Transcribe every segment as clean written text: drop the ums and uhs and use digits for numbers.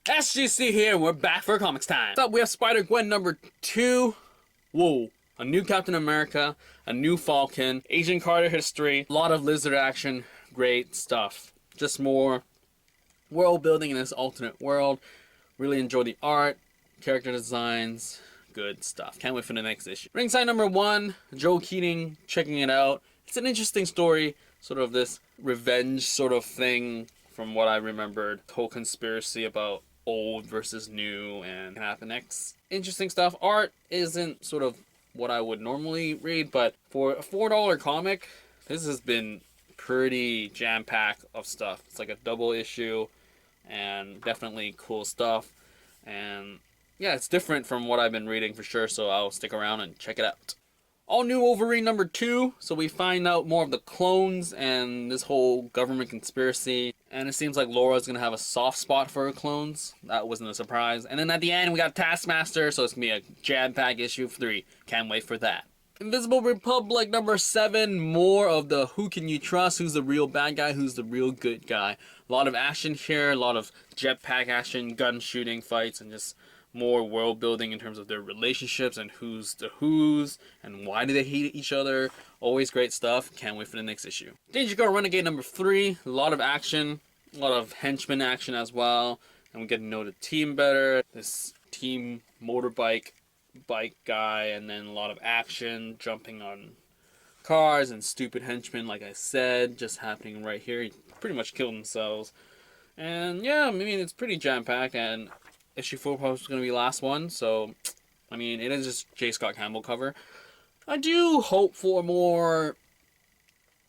SGC here, and we're back for comics time. What's up? We have Spider-Gwen number 2. Whoa. A new Captain America, a new Falcon, Agent Carter history, a lot of lizard action, great stuff. Just more world building in this alternate world. Really enjoy the art, character designs, good stuff. Can't wait for the next issue. Ringside number 1, Joe Keatinge, checking it out. It's an interesting story, sort of this revenge sort of thing from what I remembered. Whole conspiracy about old versus new and can happen next. Interesting stuff. Art isn't sort of what I would normally read, but for a $4 comic, this has been pretty jam-packed of stuff. It's like a double issue and definitely cool stuff. And yeah, it's different from what I've been reading for sure, so I'll stick around and check it out. All new Wolverine number 2, so we find out more of the clones and this whole government conspiracy. And it seems like Laura's gonna have a soft spot for her clones. That wasn't a surprise. And then at the end, we got Taskmaster, so it's gonna be a jam-packed issue 3. Can't wait for that. Invisible Republic number 7, more of the who can you trust, who's the real bad guy, who's the real good guy. A lot of action here, a lot of jetpack action, gun shooting fights, and just more world building in terms of their relationships and who's the who's and why do they hate each other. Always great stuff. Can't wait for the next issue. Danger Girl Renegade number 3, a lot of action, a lot of henchman action as well, and we get to know the team better. This team motorbike bike guy, and then a lot of action, jumping on cars and stupid henchmen, like I said, just happening right here. He pretty much killed themselves. And yeah, I mean, it's pretty jam-packed, and issue 4 was going to be the last one, so I mean, it is just J. Scott Campbell cover. I do hope for more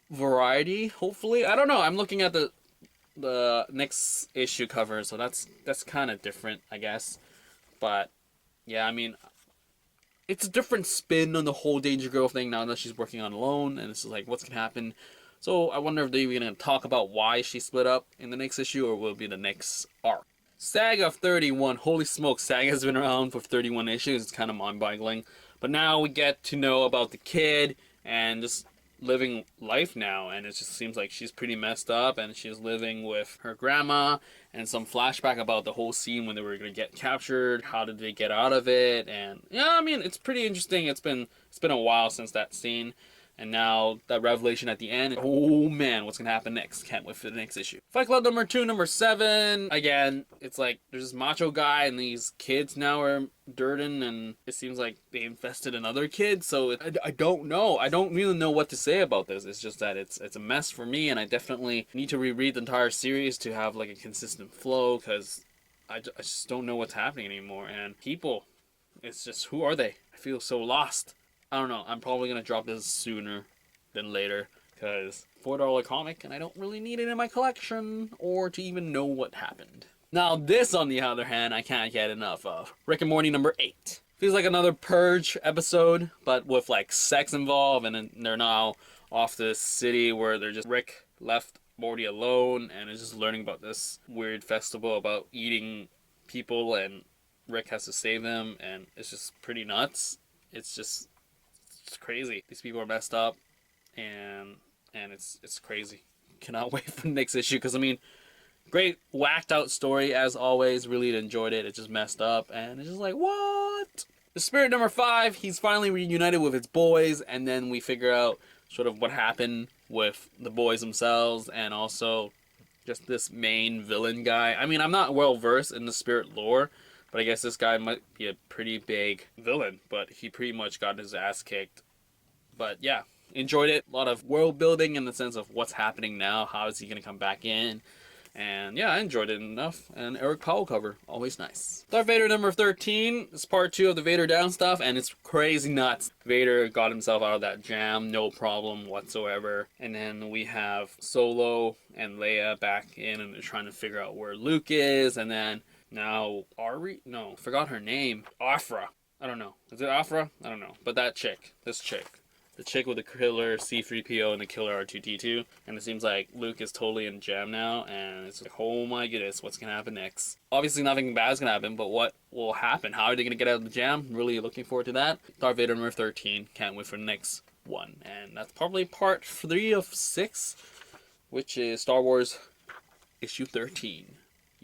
variety, hopefully. I don't know, I'm looking at the next issue cover, so that's kind of different, I guess. But yeah, I mean, it's a different spin on the whole Danger Girl thing now that she's working on alone, and it's like, what's going to happen? So I wonder if they're going to talk about why she split up in the next issue, or will it be the next arc. Saga of 31. Holy smoke, Saga has been around for 31 issues. It's kind of mind-boggling. But now we get to know about the kid and just living life now. And it just seems like she's pretty messed up, and she's living with her grandma, and some flashback about the whole scene when they were going to get captured. How did they get out of it? And yeah, I mean, it's pretty interesting. It's been a while since that scene. And now that revelation at the end, oh man, what's gonna happen next? Can't wait for the next issue. Fight Club number 2, number 7. Again, it's like there's this macho guy and these kids now are dirtin', and it seems like they infested another kid. So I don't know. I don't really know what to say about this. It's just that it's a mess for me, and I definitely need to reread the entire series to have like a consistent flow, because I just don't know what's happening anymore. And people, it's just, who are they? I feel so lost. I don't know, I'm probably going to drop this sooner than later, because $4 comic, and I don't really need it in my collection, or to even know what happened. Now this, on the other hand, I can't get enough of. Rick and Morty number 8. Feels like another Purge episode, but with like sex involved, and then they're now off to this city where they're just, Rick left Morty alone, and is just learning about this weird festival about eating people, and Rick has to save them, and it's just pretty nuts. It's crazy. These people are messed up, and it's crazy. Cannot wait for the next issue, because I mean, great whacked out story as always. Really enjoyed it. It's just messed up, and it's just like, what? The Spirit number 5. He's finally reunited with his boys, and then we figure out sort of what happened with the boys themselves, and also just this main villain guy. I mean, I'm not well versed in the Spirit lore, but I guess this guy might be a pretty big villain, but he pretty much got his ass kicked. But yeah, enjoyed it. A lot of world building in the sense of what's happening now. How is he going to come back in? And yeah, I enjoyed it enough. And Eric Powell cover, always nice. Darth Vader number 13 is part 2 of the Vader down stuff, and it's crazy nuts. Vader got himself out of that jam, no problem whatsoever. And then we have Solo and Leia back in, and they're trying to figure out where Luke is, and then now, no, forgot her name. Afra. I don't know. Is it Afra? I don't know. But that chick. This chick. The chick with the killer C-3PO and the killer R2-D2. And it seems like Luke is totally in jam now. And it's like, oh my goodness, what's going to happen next? Obviously nothing bad is going to happen, but what will happen? How are they going to get out of the jam? Really looking forward to that. Darth Vader number 13. Can't wait for the next one. And that's probably part 3 of 6, which is Star Wars issue 13.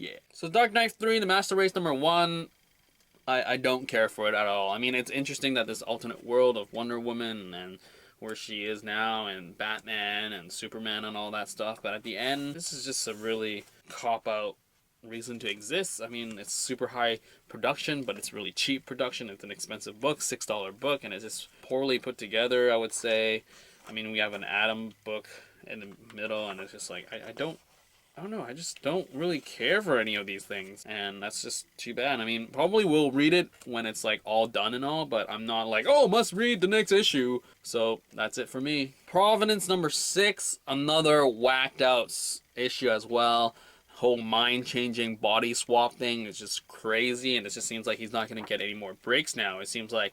Yeah. So Dark Knight 3, The Master Race #1. I don't care for it at all. I mean, it's interesting that this alternate world of Wonder Woman and where she is now and Batman and Superman and all that stuff. But at the end, this is just a really cop-out reason to exist. I mean, it's super high production, but it's really cheap production. It's an expensive book, $6 book, and it's just poorly put together, I would say. I mean, we have an Atom book in the middle, and it's just like, I don't know, I just don't really care for any of these things, and that's just too bad. I mean, probably will read it when it's like all done and all, but I'm not like, oh, must read the next issue. So that's it for me. Providence #6, another whacked out issue as well. Whole mind-changing body swap thing is just crazy, and it just seems like he's not going to get any more breaks now. It seems like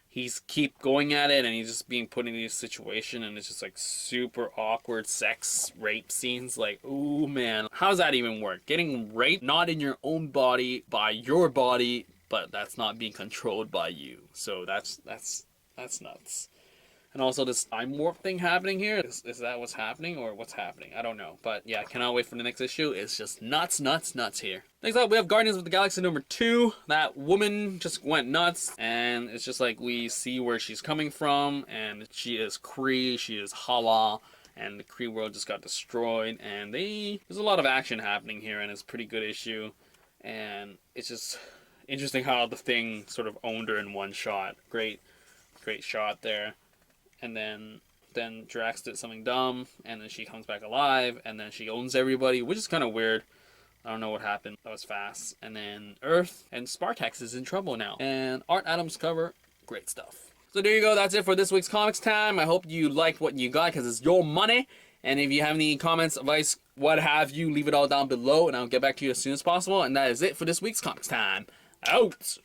he's keep going at it, and he's just being put in this situation, and it's just like super awkward sex rape scenes. Like, ooh man, how does that even work? Getting raped not in your own body, by your body, but that's not being controlled by you. So that's nuts. And also this time warp thing happening here. Is that what's happening, or what's happening? I don't know. But yeah, I cannot wait for the next issue. It's just nuts here. Next up, we have Guardians of the Galaxy #2. That woman just went nuts. And it's just like we see where she's coming from. And she is Kree. She is Hala. And the Kree world just got destroyed. And there's a lot of action happening here. And it's a pretty good issue. And it's just interesting how the thing sort of owned her in one shot. Great shot there. And then Drax did something dumb, and then she comes back alive, and then she owns everybody, which is kind of weird. I don't know what happened. That was fast. And then Earth and Spartax is in trouble now. And Art Adams cover, great stuff. So there you go. That's it for this week's Comics Time. I hope you liked what you got, because it's your money. And if you have any comments, advice, what have you, leave it all down below, and I'll get back to you as soon as possible. And that is it for this week's Comics Time. Out!